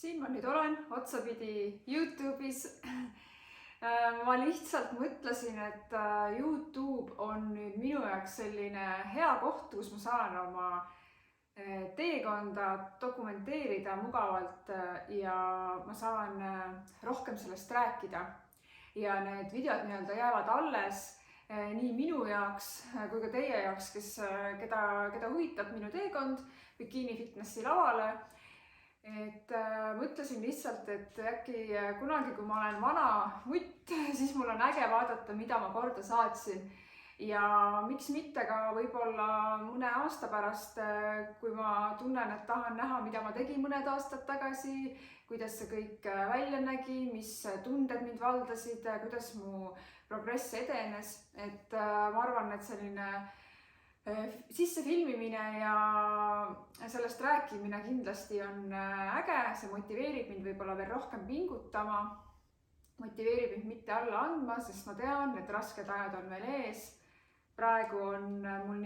siin ma nüüd olen otsapidi YouTube'is. Ma lihtsalt mõtlesin, et YouTube on nüüd minu jaoks selline hea koht, kus ma saan oma teekonda dokumenteerida mugavalt ja ma saan rohkem sellest rääkida. Ja need videod jäävad alles nii minu jaoks kui ka teie jaoks, keda huvitab minu teekond Bikini Fitnessi lavale. Mõtlesin lihtsalt, et äkki kunagi, kui ma olen vana mutt, siis mul on äge vaadata, mida ma korda saatsin. Ja miks mitte ka võib-olla mõne aasta pärast, kui ma tunnen, et tahan näha, mida ma tegin mõned aastad tagasi, kuidas see kõik välja nägi, mis tunded mind valdasid, kuidas mu progress edenes. Ma arvan, et selline sissefilmimine ja sellest rääkimine kindlasti on äge, see motiveerib mind võib-olla veel rohkem pingutama, motiveerib mind mitte alla andma, sest ma tean, et rasked ajad on veel ees. Praegu on mul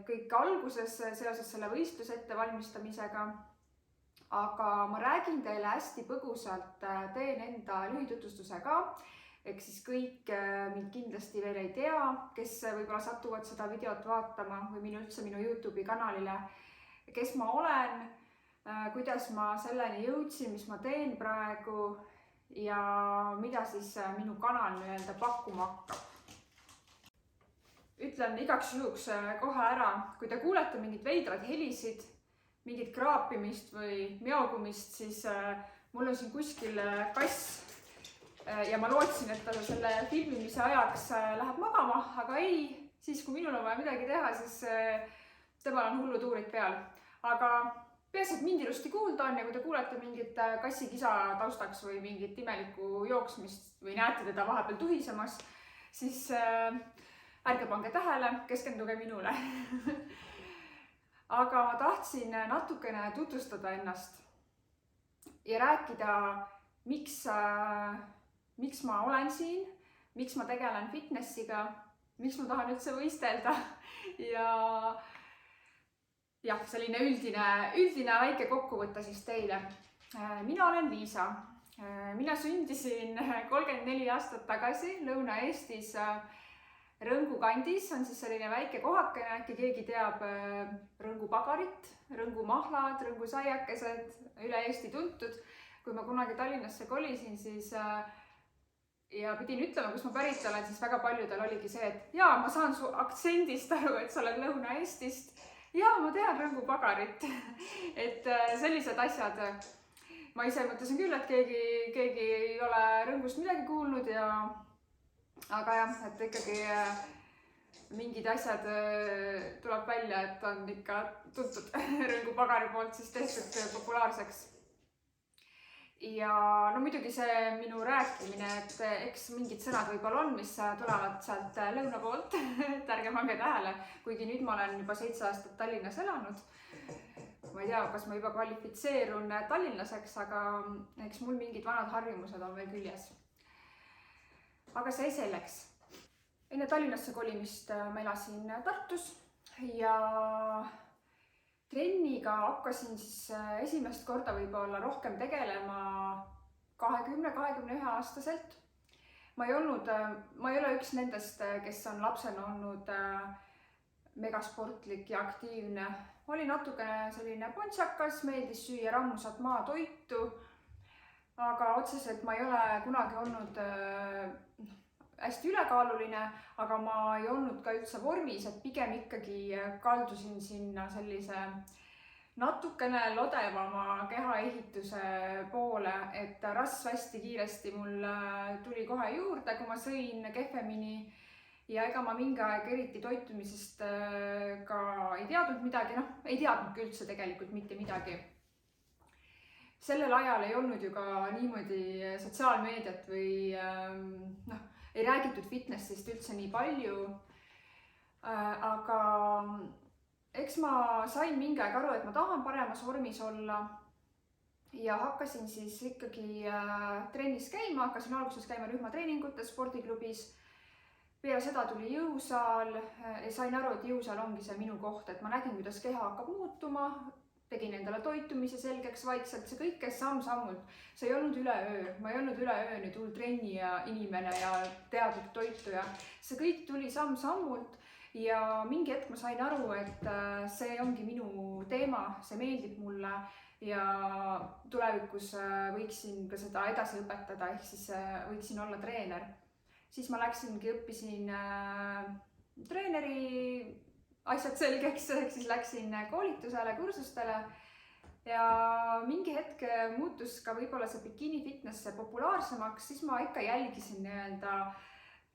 kõik alguses seoses selle võistluse ettevalmistamisega, aga ma räägin teile hästi põgusalt, teen enda lühitutvustuse ka. Ehk siis kõik mind kindlasti veel ei tea, kes võib-olla satuvad seda videot vaatama või üldse minu YouTube'i kanalile, kes ma olen, kuidas ma selleni jõudsin, mis ma teen praegu ja mida siis minu kanal pakkuma hakkab. Ütlen igaks juhuks kohe ära, kui te kuulete mingid veidrad helisid, mingit kraapimist või mjaugumist, siis mul on siin kuskil kass. Ja ma lootsin, et ta selle filmimise ajaks läheb magama, aga ei, siis kui minul on vaja midagi teha, siis temal on hullud uurid peal. Aga peaasi, et mind ilusti kuulda on ja kui te kuulete mingit kassikisa taustaks või mingit imelikku jooksmist või näete teda vahepeal tuhisemas, siis ärge pange tähele, keskenduge minule. Aga ma tahtsin natukene tutvustada ennast ja rääkida, miks ma olen siin, miks ma tegelen fitnessiga, miks ma tahan üldse võistelda ja selline üldine väike kokkuvõte siis teile. Mina olen Liisa. Mina sündisin 34 aastat tagasi Lõuna-Eestis Rõngu kandis, on siis selline väike kohakene, äkki keegi teab Rõngu pagarit, Rõngu mahlad, Rõngu saiakesed, üle Eesti tuntud. Kui ma kunagi Tallinnasse kolisin, siis ja pidin ütlema, kus ma pärit olen, siis väga paljudel oligi see, et jaa, ma saan su aktsendist aru, et sa oled Lõuna-Eestist. Jaa, ma tean Rõngu pagarit. Et sellised asjad. Ma ise mõtlesin küll, et keegi ei ole Rõngust midagi kuulnud aga jah, et ikkagi mingid asjad tuleb välja, et on ikka tuntud Rõngu pagari poolt siis tehtud populaarseks. Ja no muidugi see minu rääkimine, et eks mingid sõnad võib-olla on, mis tulevad sealt lõuna poolt, et ärge pange tähele, kuigi nüüd ma olen juba 7 aastat Tallinnas elanud. Ma ei tea, kas ma juba kvalifitseerun tallinlaseks, aga eks mul mingid vanad harjumused on veel küljes. Aga see selleks. Enne Tallinnasse kolimist ma elasin Tartus ja trenniga hakkasin siis esimest korda võib-olla rohkem tegelema 20-21 aastaselt. Ma ei ole üks nendest, kes on lapsena olnud megasportlik ja aktiivne. Ma olin natukene selline pontsakas, meeldis süüa rammusat maatoitu, aga otseselt ma ei ole kunagi olnud hästi ülekaaluline, aga ma ei olnud ka üldse vormis, et pigem ikkagi kaldusin sinna sellise natukene lodevama kehaehituse poole, et rasv hästi kiiresti mul tuli kohe juurde, kui ma sõin kehvemini ja ega ma mingi aeg eriti toitumisest ka ei teadnud midagi, ei teadnudki üldse tegelikult mitte midagi. Sellel ajal ei olnud ju ka niimoodi sotsiaalmeediat või ei räägitud fitnessist üldse nii palju, aga eks ma sain mingi aeg aru, et ma tahan paremas vormis olla ja hakkasin siis ikkagi trennis käima, hakkasin alguses käima rühmatreeningutes spordiklubis. Peale seda tuli jõusaal ja sain aru, et jõusaal ongi see minu koht, et ma nägin, kuidas keha hakkab muutuma, tegin endale toitumise selgeks vaikselt, see kõik käis samm-sammult. See ei olnud üleöö, ma ei olnud üleöö nüüd hull trennija inimene ja teadlik toituja. See kõik tuli samm-sammult ja mingi hetk ma sain aru, et see ongi minu teema, see meeldib mulle ja tulevikus võiksin ka seda edasi õpetada, ehk siis võiksin olla treener. Siis ma õppisin treeneri asjad selgeks, ehk siis läksin koolitusele, kursustele ja mingi hetk muutus ka võib-olla see bikini fitness populaarsemaks, siis ma ikka jälgisin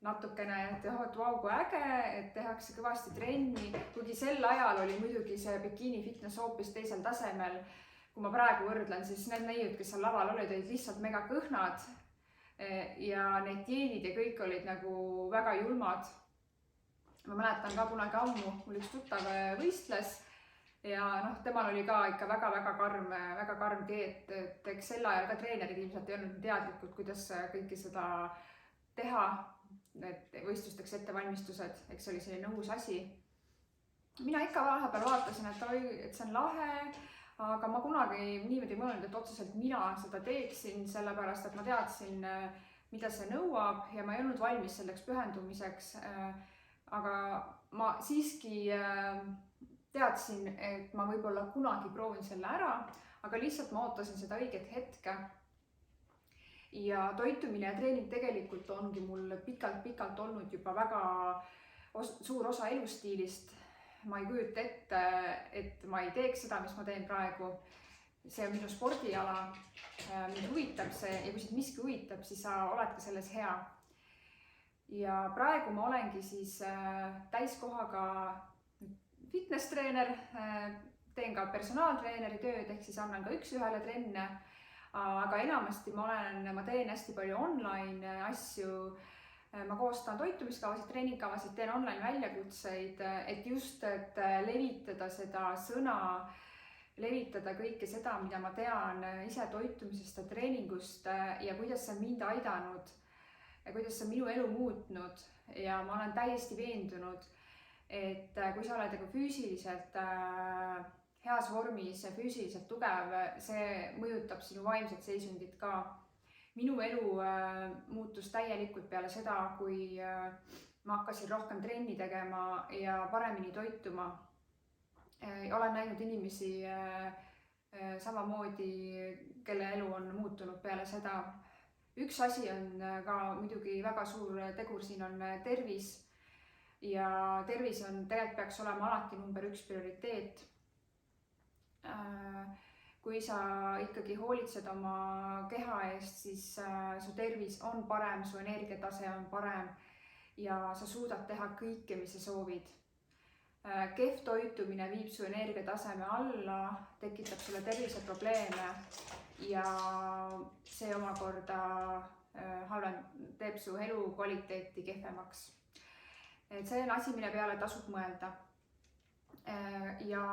natukene, et vau, kui äge, et tehakse kõvasti trenni, kuigi sel ajal oli muidugi see bikini fitness hoopis teisel tasemel. Kui ma praegu võrdlen, siis need neiud, kes seal laval olid lihtsalt mega kõhnad ja need dieenid ja kõik olid nagu väga julmad. Ma mäletan ka kunagi ammu, mul üks tuttav võistles ja temal oli ka ikka väga karm dieet, et eks sel ajal ka treenerid ilmselt ei olnud teadlikud, kuidas kõike seda teha, et võistlusteks ettevalmistused, eks see oli selline uus asi. Mina ikka vahepeal vaatasin, et see on lahe, aga ma kunagi niimoodi mõelnud, et otseselt mina seda teeksin, sellepärast et ma teadsin, mida see nõuab ja ma ei olnud valmis selleks pühendumiseks. Aga ma siiski teadsin, et ma võib-olla kunagi proovin selle ära, aga lihtsalt ma ootasin seda õiget hetke. Ja toitumine ja treening tegelikult ongi mul pikalt olnud juba väga suur osa elustiilist. Ma ei kujuta ette, et ma ei teeks seda, mis ma teen praegu. See on minu spordiala, mind huvitab see ja kui sind miski huvitab, siis sa oled ka selles hea. Ja praegu ma olengi siis täiskohaga fitness treener, teen ka personaaltreeneri tööd, ehk siis annan ka üks-ühele trenne, aga enamasti ma teen hästi palju online asju. Ma koostan toitumiskavasid, treeningkavasid, teen online väljakutseid, et levitada seda sõna, levitada kõike seda, mida ma tean ise toitumisest ja treeningust ja kuidas see on mind aidanud ja kuidas see on minu elu muutnud. Ja ma olen täiesti veendunud, et kui sa oled füüsiliselt heas vormis ja füüsiliselt tugev, see mõjutab sinu vaimset seisundit ka. Minu elu muutus täielikult peale seda, kui ma hakkasin rohkem trenni tegema ja paremini toituma. Olen näinud inimesi samamoodi, kelle elu on muutunud peale seda. Üks asi on ka muidugi väga suur tegur, siin on tervis ja tervis tegelikult peaks olema alati number 1 prioriteet. Kui sa ikkagi hoolitsed oma keha eest, siis su tervis on parem, su energiatase on parem ja sa suudad teha kõike, mis sa soovid. Kehv toitumine viib su energiataseme alla, tekitab sulle terviseprobleeme ja see omakorda teeb su elu kvaliteeti kehvemaks. Et see on asi, mille peale tasub mõelda. Ja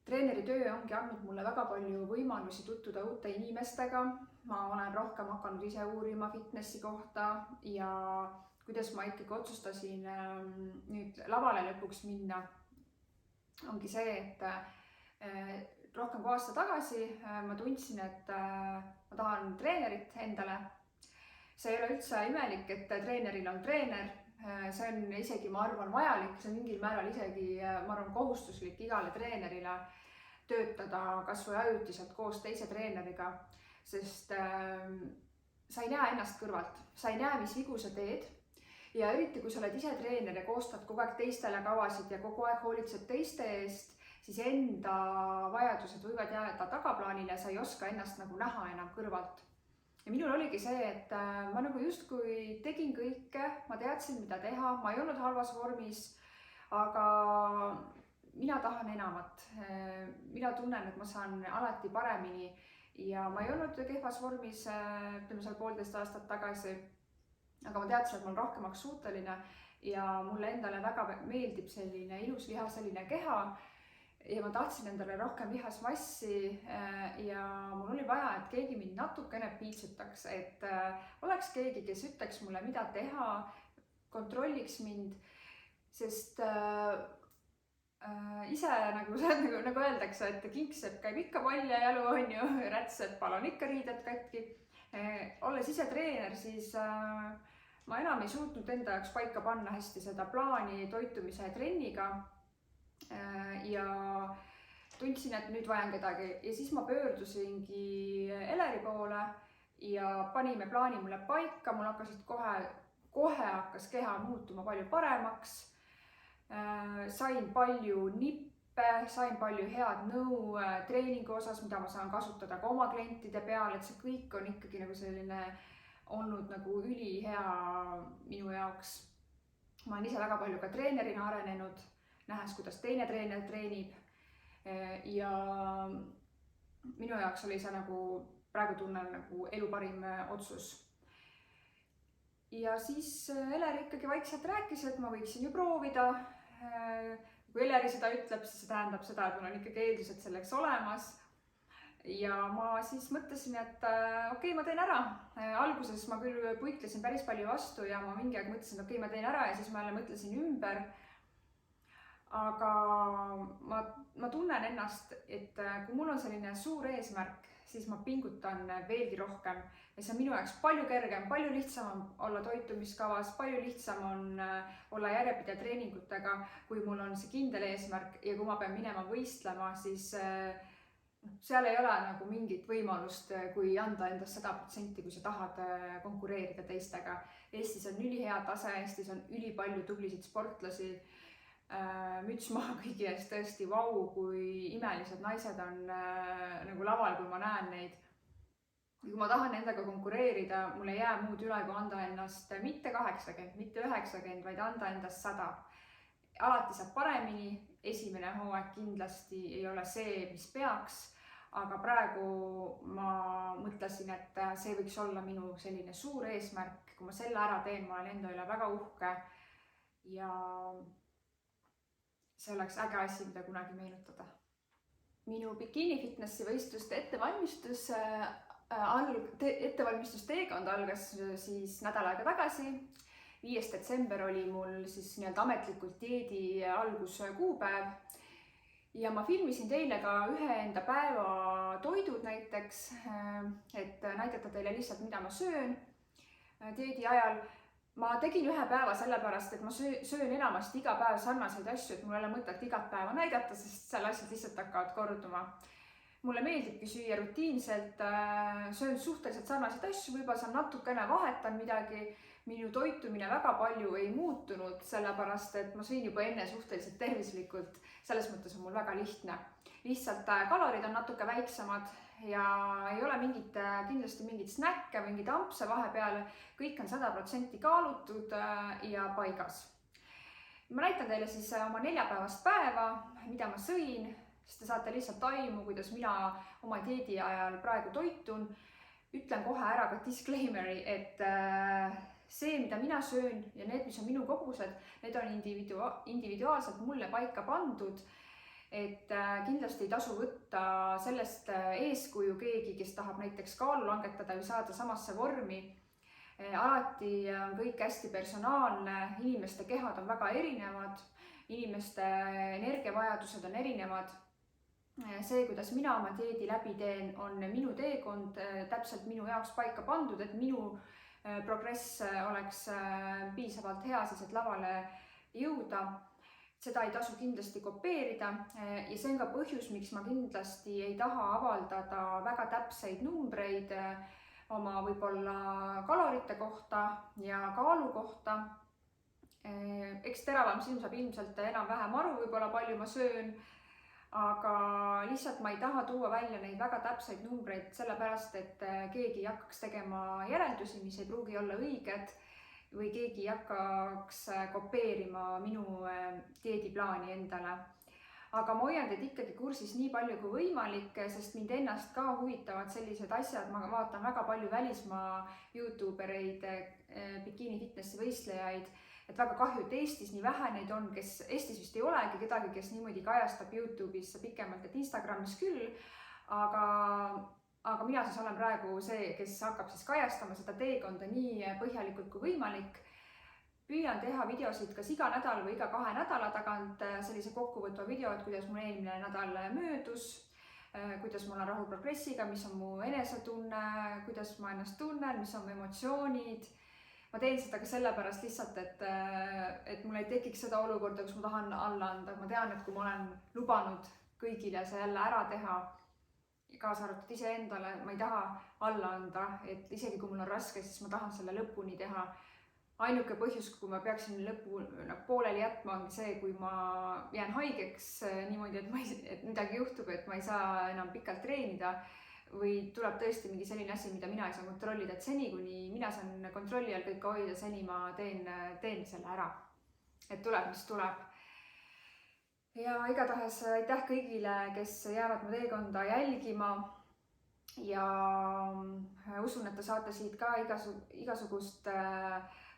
treeneri töö ongi andnud mulle väga palju võimalusi tutvuda uute inimestega. Ma olen rohkem hakanud ise uurima fitnessi kohta ja kuidas ma ikkagi otsustasin nüüd lavale lõpuks minna, ongi see, et rohkem kui aasta tagasi ma tundsin, et ma tahan treenerit endale. See ei ole üldse imelik, et treeneril on treener. See on isegi, ma arvan, vajalik, see on mingil määral isegi, ma arvan, kohustuslik igale treenerile töötada kas või ajutiselt koos teise treeneriga, sest sa ei näe ennast kõrvalt, sa ei näe, mis vigu sa teed ja eriti, kui sa oled ise treener ja koostad kogu aeg teistele kavasid ja kogu aeg hoolitsed teiste eest, siis enda vajadused võivad jääda tagaplaanile, sa ei oska ennast nagu näha enam kõrvalt. Ja minul oligi see, et ma nagu justkui tegin kõike, ma teadsin, mida teha, ma ei olnud halvas vormis, aga mina tahan enamat. Mina tunnen, et ma saan alati paremini ja ma ei olnud kehvas vormis, ütleme seal 1,5 aastat tagasi, aga ma teadsin, et ma olen rohkemaks suuteline ja mulle endale väga meeldib selline ilus lihaseline keha ja ma tahtsin endale rohkem lihasmassi ja mul oli vaja, et keegi mind natukene piitsutaks, et oleks keegi, kes ütleks mulle, mida teha, kontrolliks mind, sest ise nagu öeldakse, et kingsepp käib ikka palja jalu, on ju, rätsepal on ikka riided katki. Olles ise treener, siis ma enam ei suutnud enda jaoks paika panna hästi seda plaani toitumise ja trenniga. Ja tundsin, et nüüd vajan kedagi ja siis ma pöördusingi Eleri poole ja panime plaani mulle paika, mul hakkasid kohe hakkas keha muutuma palju paremaks. Sain palju nippe, sain palju head nõu treeningu osas, mida ma saan kasutada ka oma klientide peal, et see kõik on ikkagi nagu selline olnud nagu ülihea minu jaoks. Ma olen ise väga palju ka treenerina arenenud, nähes, kuidas teine treener treenib. Ja minu jaoks oli see nagu praegu tunnen nagu elu parim otsus. Ja siis Eleri ikkagi vaikselt rääkis, et ma võiksin ju proovida. Kui Eleri seda ütleb, siis see tähendab seda, et mul on ikkagi eeldused selleks olemas. Ja ma siis mõtlesin, et okei, ma teen ära. Alguses ma küll puiklesin päris palju vastu ja ma mingi aeg mõtlesin, et okei, ma teen ära ja siis ma jälle mõtlesin ümber. Aga ma tunnen ennast, et kui mul on selline suur eesmärk, siis ma pingutan veelgi rohkem. Ja see on minu jaoks palju kergem, palju lihtsam on olla toitumiskavas, palju lihtsam on olla järjepidev treeningutega, kui mul on see kindel eesmärk ja kui ma pean minema võistlema, siis seal ei ole nagu mingit võimalust, kui anda endast 100%, kui sa tahad konkureerida teistega. Eestis on ülihea tase, Eestis on ülipalju tublisid sportlasi. Müts maha kõigi eest tõesti, vau, kui imelised naised on nagu laval, kui ma näen neid. Kui ma tahan nendega konkureerida, mul ei jää muud üle, kui anda ennast mitte 80, mitte 90, vaid anda endast 100. Alati saab paremini, esimene hooaeg kindlasti ei ole see, mis peaks, aga praegu ma mõtlesin, et see võiks olla minu selline suur eesmärk. Kui ma selle ära teen, ma olen enda üle väga uhke ja see oleks äge asi, mida kunagi meenutada. Minu Bikini Fitnessi võistluste ettevalmistusteekond algas siis nädal aega tagasi. 5. detsember oli mul siis ametlikult dieedi alguskuupäev. Ja ma filmisin teile ka ühe enda päeva toidud näiteks, et näidata teile lihtsalt, mida ma söön dieedi ajal. Ma tegin ühe päeva sellepärast, et ma söön enamasti iga päev sarnaseid asju, et mul ei ole mõtet igat päeva näidata, sest seal asjad lihtsalt hakkavad korduma. Mulle meeldibki süüa rutiinselt, söön suhteliselt sarnaseid asju, võib-olla saan natukene vahetan midagi. Minu toitumine väga palju ei muutunud, sellepärast, et ma sõin juba enne suhteliselt tervislikult. Selles mõttes on mul väga lihtne. Lihtsalt kalorid on natuke väiksemad ja ei ole kindlasti mingit snäkke, mingit ampse vahepeale. Kõik on 100% kaalutud ja paigas. Ma näitan teile siis oma 4-päevast päeva, mida ma sõin, sest te saate lihtsalt aimu, kuidas mina oma dieedi ajal praegu toitun. Ütlen kohe ära ka disclaimeri, et see, mida mina söön ja need, mis on minu kogused, need on individuaalselt mulle paika pandud. Et kindlasti ei tasu võtta sellest eeskuju keegi, kes tahab näiteks kaalu langetada või saada samasse vormi. Alati on kõik hästi personaalne, inimeste kehad on väga erinevad, inimeste energiavajadused on erinevad. See, kuidas mina oma dieedi läbi teen, on minu teekond täpselt minu jaoks paika pandud, et minu progress oleks piisavalt hea, siis et lavale jõuda. Seda ei tasu kindlasti kopeerida ja see on ka põhjus, miks ma kindlasti ei taha avaldada väga täpseid numbreid oma võib-olla kalorite kohta ja kaalu kohta. Eks teravam silm saab ilmselt enam-vähem aru, võib-olla palju ma söön, aga lihtsalt ma ei taha tuua välja neid väga täpseid numbreid, sellepärast, et keegi ei hakkaks tegema järeldusi, mis ei pruugi olla õiged, või keegi ei hakkaks kopeerima minu dieediplaani endale. Aga ma hoian teid ikkagi kursis nii palju kui võimalik, sest mind ennast ka huvitavad sellised asjad. Ma vaatan väga palju välismaa YouTubereid, Bikini Fitnessi võistlejaid, et väga kahju, et Eestis nii vähe neid on, kes Eestis vist ei olegi kedagi, kes niimoodi kajastab YouTube'is pikemalt, et Instagramis küll, aga mina siis olen praegu see, kes hakkab siis kajastama seda teekonda nii põhjalikult kui võimalik. püüan teha videosid kas iga nädal või iga 2 nädala tagant sellise kokkuvõtva video, et kuidas mul eelmine nädal möödus, kuidas mul on rahu progressiga, mis on mu enesetunne, kuidas ma ennast tunnen, mis on mu emotsioonid. Ma teen seda ka sellepärast lihtsalt, et mul ei tekiks seda olukorda, kus ma tahan alla anda. Ma tean, et kui ma olen lubanud kõigile see jälle ära teha, kaasa arvatud iseendale, ma ei taha alla anda, et isegi kui mul on raske, siis ma tahan selle lõpuni teha. Ainuke põhjus, kui ma peaksin lõppu pooleli jätma, ongi see, kui ma jään haigeks niimoodi, et midagi juhtub, et ma ei saa enam pikalt treenida või tuleb tõesti mingi selline asi, mida mina ei saa kontrollida, et seni, kuni mina saan kontrolli all kõike hoida, seni ma teen selle ära, et tuleb, mis tuleb. Ja igatahes aitäh kõigile, kes jäävad mu teekonda jälgima ja usun, et te saate siit ka igasugust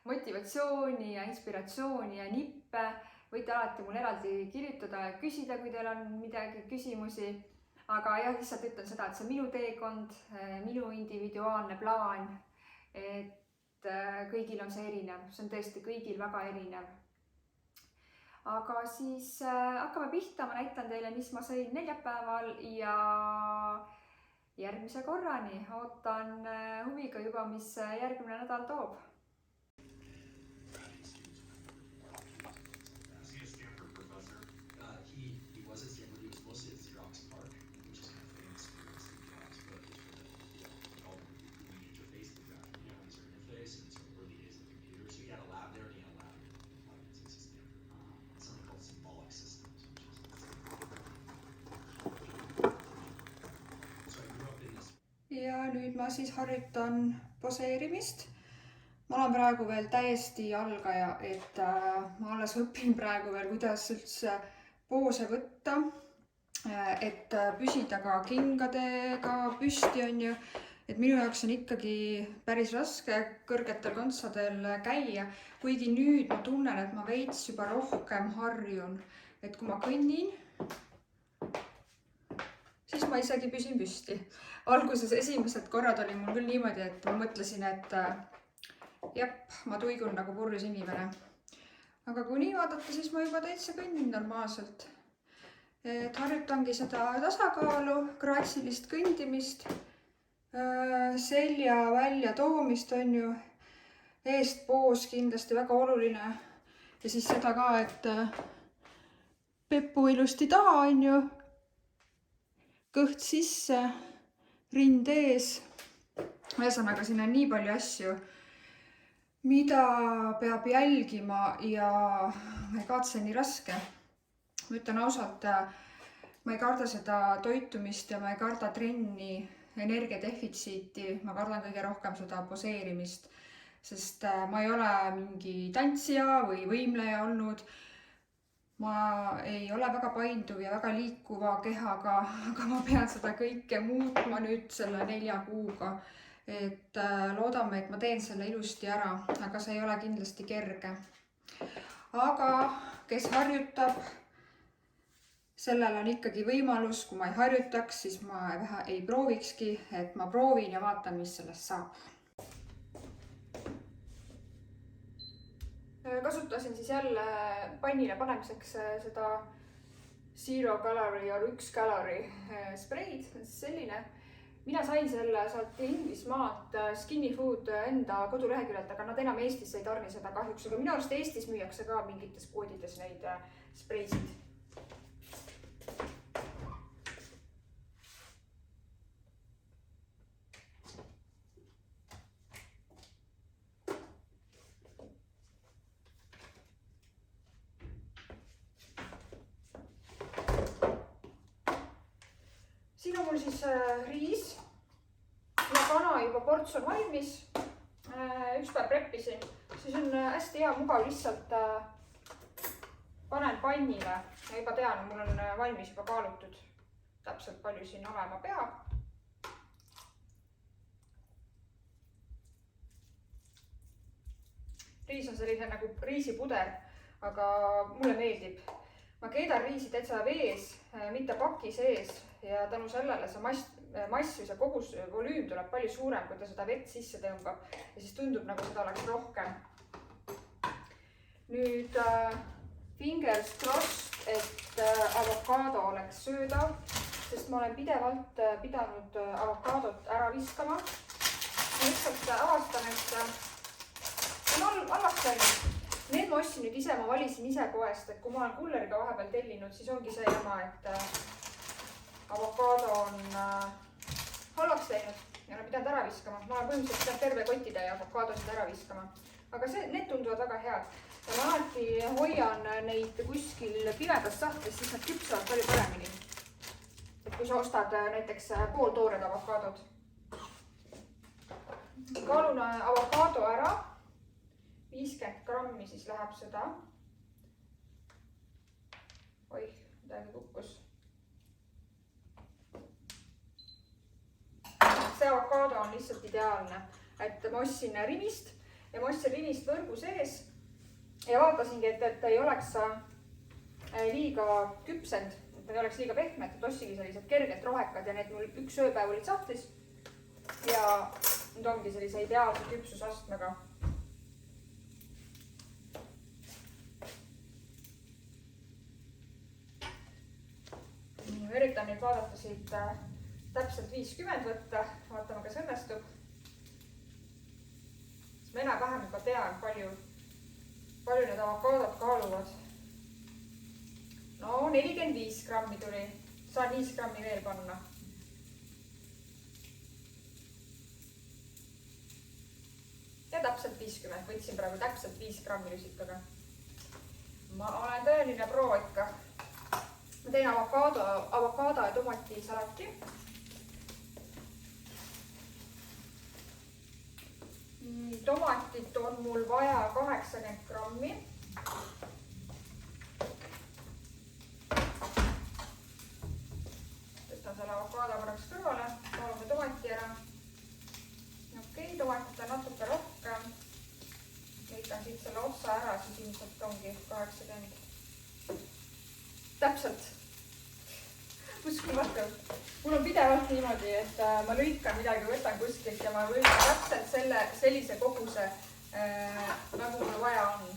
motivatsiooni ja inspiratsiooni ja nippe. Võite alati mul eraldi kirjutada ja küsida, kui teil on midagi küsimusi. Aga jah, lihtsalt ütlen seda, et see on minu teekond, minu individuaalne plaan, et kõigil on see erinev. See on tõesti kõigil väga erinev. Aga siis hakkame pihta. Ma näitan teile, mis ma sõin neljapäeval ja järgmise korrani. Ootan huviga juba, mis järgmine nädal toob. Ja nüüd ma siis harjutan poseerimist. Ma olen praegu veel täiesti algaja, et ma alles õpin praegu veel, kuidas üldse poose võtta, et püsida ka kingadega püsti on ju. Et minu jaoks on ikkagi päris raske kõrgetel kontsadel käia, kuigi nüüd ma tunnen, et ma veits juba rohkem harjun, et kui ma kõnnin, siis ma isegi püsin püsti. Alguses esimesed korrad oli mul küll niimoodi, et ma mõtlesin, et ma tuigun nagu purjus inimene. Aga kui nii vaadata, siis ma juba täitsa kõnnin normaalselt. Et harjutangi seda tasakaalu, graatsilist kõndimist, selja välja toomist on ju, eestpoos kindlasti väga oluline. Ja siis seda ka, et peppu ilusti taha on ju, kõht sisse, rind ees. Ühesõnaga, siin on nii palju asju, mida peab jälgima ja ma ei kaatse nii raske. Ma ütlen ausalt, ma ei karda seda toitumist ja ma ei karda trenni, energiadefitsiiti. Ma kardan kõige rohkem seda poseerimist, sest ma ei ole mingi tantsija või võimleja olnud. Ma ei ole väga painduv ja väga liikuva kehaga, aga ma pean seda kõike muutma nüüd selle 4 kuuga. Et loodame, et ma teen selle ilusti ära, aga see ei ole kindlasti kerge. Aga kes harjutab, sellel on ikkagi võimalus, kui ma ei harjutaks, siis ma ei proovikski, et ma proovin ja vaatan, mis sellest saab. Kasutasin siis jälle pannile panemiseks seda Zero Calorie or 1 Calorie spreid, selline. Mina sain selle sealt Inglismaalt Skinny Food enda koduleheküljelt, aga nad enam Eestis ei tarni seda kahjuks, aga minu arust Eestis müüakse ka mingites poodides neid spreisid. Siin on mul siis riis ja kana juba ports on valmis. Üks päev preppisin. Siis on hästi hea mugav lihtsalt panen pannile. Ja juba tean, mul on valmis juba kaalutud täpselt palju siin olema peab. Riis on selline nagu riisipuder, aga mulle meeldib. Ma keedan riisi täitsa vees, mitte paki sees ja tänu sellele see mass või see kogus volüüm tuleb palju suurem, kui ta seda vett sisse tõmbab ja siis tundub nagu seda oleks rohkem. nüüd fingers crossed, et avokaado oleks söödav, sest ma olen pidevalt pidanud avokaadot ära viskama. Ma lihtsalt avastan, et on halvaks läinud. Need ma ostsin nüüd ise, ma valisin ise poest, et kui ma olen kulleriga vahepeal tellinud, siis ongi see jama, et avokaado on halvaks läinud ja olen pidanud ära viskama. Ma olen põhimõtteliselt terve kotitäie avokaadosid ära viskama. Aga need tunduvad väga head. Ja ma alati hoian neid kuskil pimedas sahtlis, siis nad küpsavad palju paremini. Et kui sa ostad näiteks pooltoored avokaadod. Kaalun avokaado ära. 50 grammi siis läheb seda. Oih, midagi kukkus. See avokaado on lihtsalt ideaalne. Et ma ostsin rivist ja ma ostsin rivist võrgu sees ja vaatasingi, et ei oleks liiga küpsend, et ei oleks liiga pehmed, et ostsingi sellised kergelt rohekad ja need mul üks ööpäev olid sahtlis ja nüüd ongi sellise ideaalse küpsusastmega. Üritan nüüd vaadata siit täpselt 50 võtta, vaatame, kas õnnestub. Ma enam-vähem juba tean, palju need avokaadod kaaluvad. No 45 grammi tuli, saan 5 grammi veel panna. Ja täpselt 50, võtsin praegu täpselt 5 grammi lusikaga. Ma olen tõeline pro ikka. Ma teen avokaado ja tomati salati. Tomatit on mul vaja 80 grammi. Tõstan selle avokaado korraks kõrvale, kaalume tomati ära. Okei, tomatit on natuke rohkem. Lõikan siit selle otsa ära, siis ilmselt ongi 80. Täpselt. Uskumatu. Mul on pidevalt niimoodi, et ma lõikan midagi, võtan kuskilt ja ma lõikan täpselt sellise koguse, nagu mul vaja on.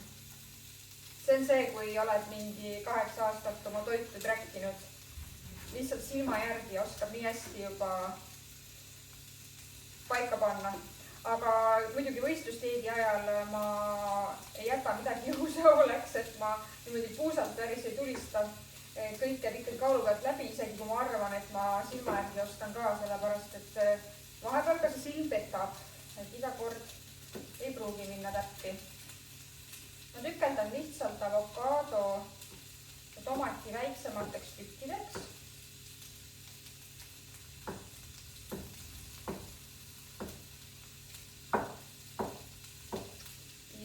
See on see, kui oled mingi 8 aastat oma toitu träkkinud. Lihtsalt silma järgi oskab nii hästi juba paika panna. Aga muidugi võistlusdieedi ajal ma ei jäta midagi juhuse hooleks, et ma niimoodi puusalt päris ei tulista. Kõik jääb ikkagi kaalu pealt läbi, isegi kui ma arvan, et ma silma järgi oskan ka, sellepärast, et vahepeal ka see silm petab, et iga kord ei pruugi minna täppi. Ma tükeldan lihtsalt avokaado ja tomati väiksemateks tükkideks.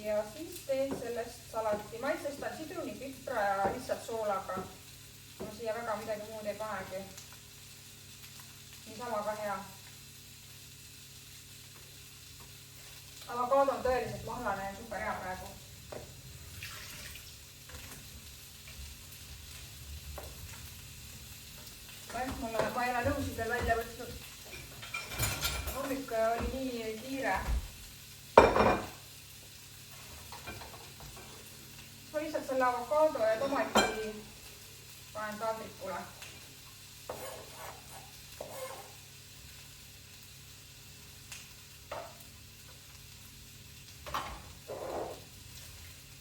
Ja siis teen sellest salati. Maitsestan sidruni, pipra ja lihtsalt soolaga. Ma siia väga midagi muud ei panegi. Niisama ka hea. Avokaado on tõeliselt mahlane ja super hea praegu. Ma ei ole nõusid veel välja võtnud. Hommik oli nii kiire. Ma lihtsalt selle avokaado ja tomati panen taldrikule.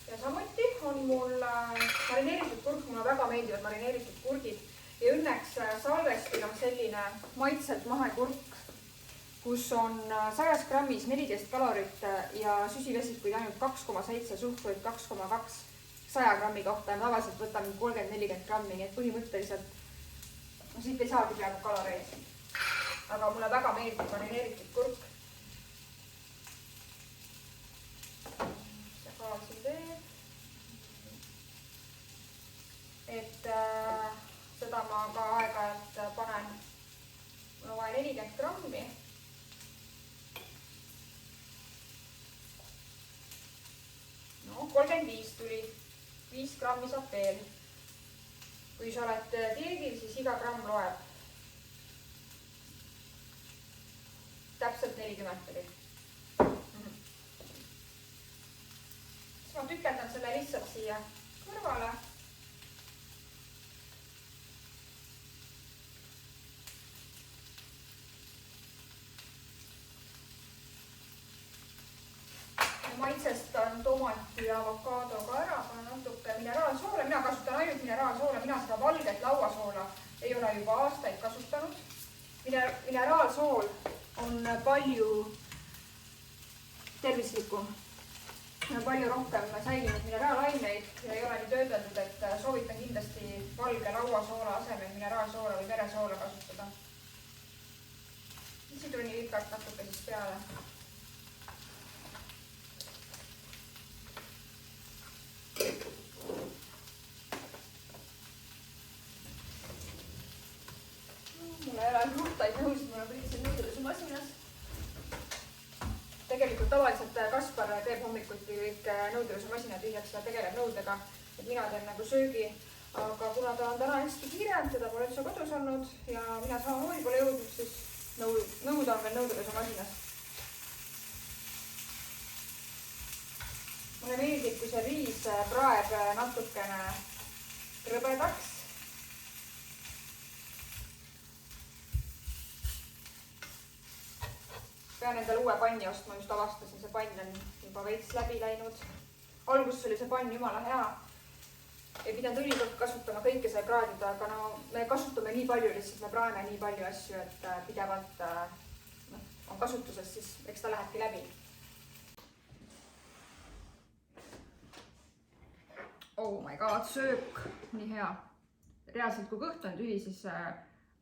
Ja samuti on mul marineeritud kurk, mulle väga meeldivad marineeritud kurgid ja õnneks Salvestil on selline maitselt mahekurk, kus on 100 grammis 14 kalorit ja süsivesikuid ainult 2,7, suhkruid 2,2. 100 grammi kohta ja tavaliselt võtan 30-40 grammi, nii et põhimõtteliselt siit ei saagi peaaegu kaloreid. Aga mulle väga meeldib marineeritud kurk. See kaal siin teeb. Et seda ma ka aeg-ajalt panen. Mul on vaja 40 grammi. No, 35 tuli. 5 grammi saab veel. Kui sa oled dieedil, siis iga gramm loeb. Täpselt 40 tuli. siis ma tükeldan selle lihtsalt siia kõrvale. Maitsestan tomati ja avokaadoga ära, panen natuke mineraalsoola, mina kasutan ainult mineraalsoola, mina seda valget lauasoola ei ole juba aastaid kasutanud. Mineraalsool on palju tervislikum, palju rohkem säilinud mineraalaineid ja ei ole nii töödeldud, et soovitan kindlasti valge lauasoola asemel mineraalsoola või veresoola kasutada. Sidrunilikart natuke siis peale. Mulle ei ole muhtaid nõusid, ma võtsin nõudelusmasinas. Tegelikult tavaliselt Kaspar teeb hommikuti kõik nõudelusmasina tühjaks ja tegeleb nõudega, et mina teen nagu söögi. Aga kuna ta on täna hästi kiire, teda pole üldse kodus olnud ja mina samamoodi pole jõudnud, siis nõud on veel nõudelusmasinas. Mulle meeldib, kui see riis praeb natukene krõbedaks. Pean endale uue panni ostma, just avastasin, see pann on juba veits läbi läinud. Alguses oli see pann jumala hea. Ei pidanud õlikult kasutama kõike sai kraadida, aga no me kasutame nii palju lihtsalt, me praeme nii palju asju, et pidevalt on kasutuses, siis eks ta lähebki läbi. Oh my god, söök, nii hea. Reaalselt, kui kõht on tühi, siis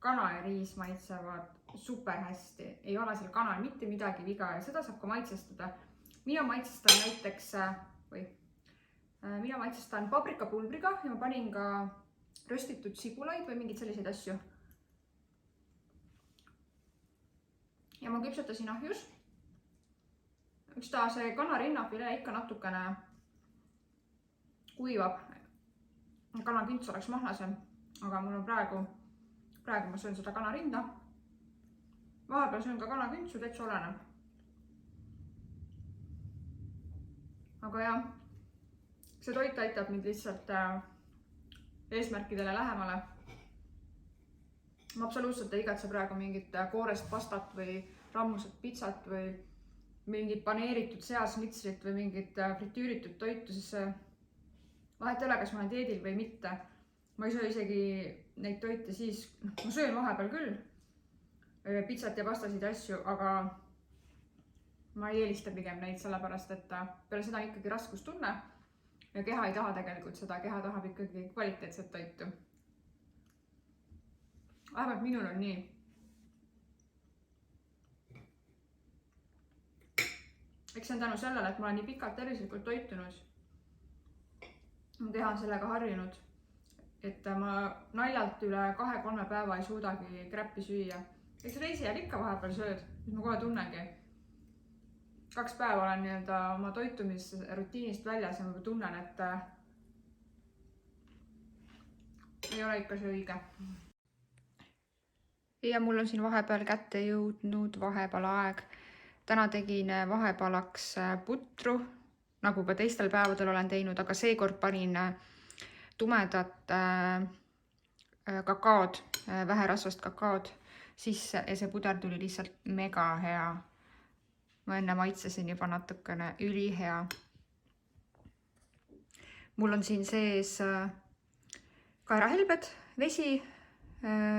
kana ja riis maitsevad super hästi. Ei ole seal kanal mitte midagi viga ja seda saab ka maitsestada. Mina maitsestan näiteks, mina maitsestan paprikapulbriga ja ma panin ka röstitud sibulaid või mingid selliseid asju. Ja ma küpsetasin ahjus. Üks ta see kanarinnafile ikka natukene kuivab. Kanakünts oleks mahlasem, aga mul on praegu ma söön seda kanarinda. Vahepeal söön ka kanaküntsu, täitsa oleneb. Aga jah, see toit aitab mind lihtsalt eesmärkidele lähemale. Ma absoluutselt ei igatse praegu mingit koorest pastat või rammusat pitsat või mingit paneeritud seasmitsrit või mingit fritüüritud toitu, siis vahet ei ole, kas ma olen dieedil või mitte. Ma ei söö isegi neid toite siis, ma söön vahepeal küll pitsat ja pastasid asju, aga ma ei eelista pigem neid sellepärast, et peale seda on ikkagi raskustunne ja keha ei taha tegelikult seda, keha tahab ikkagi kvaliteetset toitu. Vähemalt minul on nii. Eks see on tänu sellele, et ma olen nii pikalt tervislikult toitunud. Mu keha on sellega harjunud, et ma naljalt üle 2-3 päeva ei suudagi kräppi süüa. Eks reisi jääl ikka vahepeal sööd, siis ma kohe tunnengi. 2 päeva olen nii-öelda oma toitumisrutiinist väljas ja ma tunnen, et ei ole ikka see õige. Ja mul on siin vahepeal kätte jõudnud vahepalaaeg. Täna tegin vahepalaks putru, nagu ka teistel päevadel olen teinud, aga seekord panin tumedat kakaod, väherasvast kakaod sisse ja see puder tuli lihtsalt mega hea. Ma enne maitsesin juba natukene ülihea. Mul on siin sees kaerahelbed, vesi,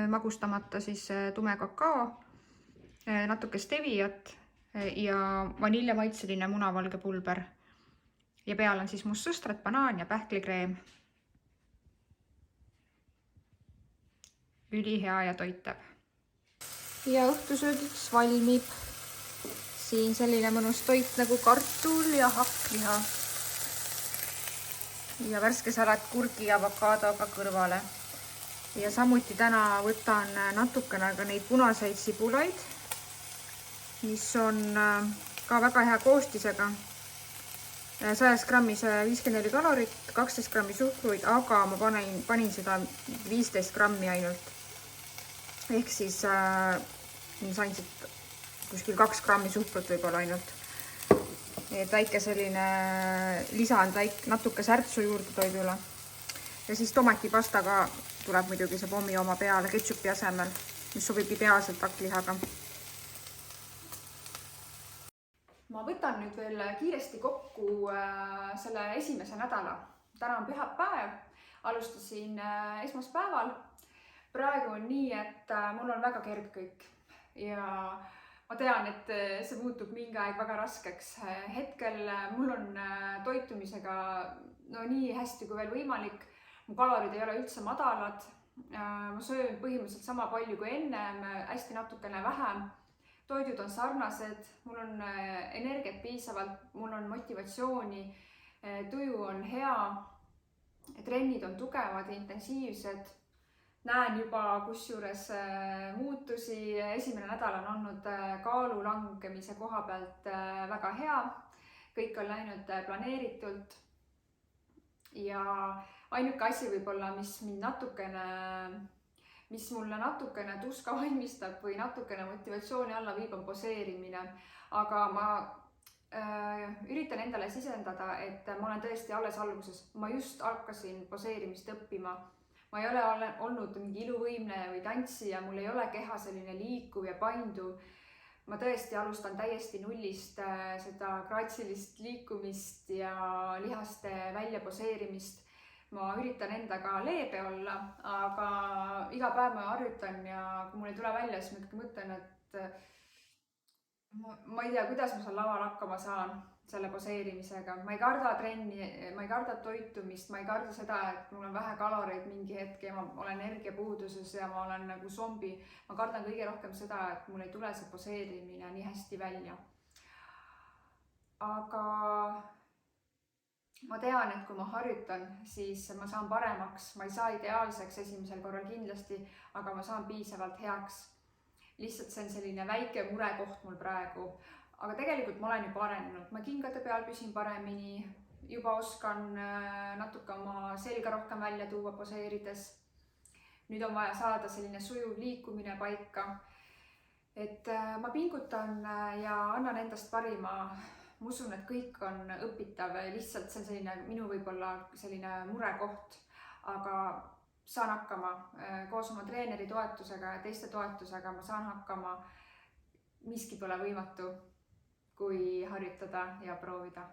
magustamata siis tume kakao, natuke steviat ja vaniljemaitseline munavalge pulber. Ja peal on siis mustsõstrat, banaan ja pähklikreem. Ülihea ja toitab. Ja õhtusöögiks valmib siin selline mõnus toit nagu kartul ja hakkliha. Ja värske salat kurgi ja avokaadoga kõrvale. Ja samuti täna võtan natukene ka neid punaseid sibulaid, mis on ka väga hea koostisega. 100 grammis 54 kalorit, 12 grammi suhkruid, aga ma panin seda 15 grammi ainult. Ehk siis sain siit kuskil 2 grammi suhkrut võib-olla ainult. et väike selline lisand natuke särtsu juurde toidule. Ja siis tomatipastaga tuleb muidugi see pommi oma peale ketšupi asemel, mis sobib ideaalselt takklihaga. Ma võtan nüüd veel kiiresti kokku selle esimese nädala. Täna on pühapäev, alustasin esmaspäeval. Praegu on nii, et mul on väga kerge kõik ja ma tean, et see muutub mingi aeg väga raskeks. Hetkel mul on toitumisega nii hästi kui veel võimalik. Mu kalorid ei ole üldse madalad. Ma söön põhimõtteliselt sama palju kui ennem, hästi natukene vähem. Toidud on sarnased, mul on energiat piisavalt, mul on motivatsiooni, tuju on hea, trennid on tugevad ja intensiivsed. Näen juba kusjuures muutusi. Esimene nädal on olnud kaalu langemise koha pealt väga hea. Kõik on läinud planeeritult. Ja ainuke asi võib-olla, mis mulle natukene tuska valmistab või natukene motivatsiooni alla viib, on poseerimine. Aga ma üritan endale sisendada, et ma olen tõesti alles alguses. Ma just hakkasin poseerimist õppima. Ma ei ole olnud mingi iluvõimne või tantsija, mul ei ole keha selline liikuv ja painduv. Ma tõesti alustan täiesti nullist seda graatsilist liikumist ja lihaste välja poseerimist. Ma üritan endaga leebe olla, aga iga päev ma harjutan ja kui mul ei tule välja, siis ma ikkagi mõtlen, et ma ei tea, kuidas ma seal laval hakkama saan selle poseerimisega. Ma ei karda trenni, ma ei karda toitumist, ma ei karda seda, et mul on vähe kaloreid mingi hetk ja ma olen energiapuuduses ja ma olen nagu zombi. Ma kardan kõige rohkem seda, et mul ei tule see poseerimine nii hästi välja. Aga ma tean, et kui ma harjutan, siis ma saan paremaks. Ma ei saa ideaalseks esimesel korral kindlasti, aga ma saan piisavalt heaks. Lihtsalt see on selline väike murekoht mul praegu. Aga tegelikult ma olen juba arenenud. Ma kingade peal püsin paremini, juba oskan natuke oma selga rohkem välja tuua poseerides. Nüüd on vaja saada selline sujuv liikumine paika. Et ma pingutan ja annan endast parima. Ma usun, et kõik on õpitav, lihtsalt see on selline minu võib-olla selline murekoht, aga saan hakkama koos oma treeneri toetusega ja teiste toetusega, ma saan hakkama. Miski pole võimatu, kui harjutada ja proovida.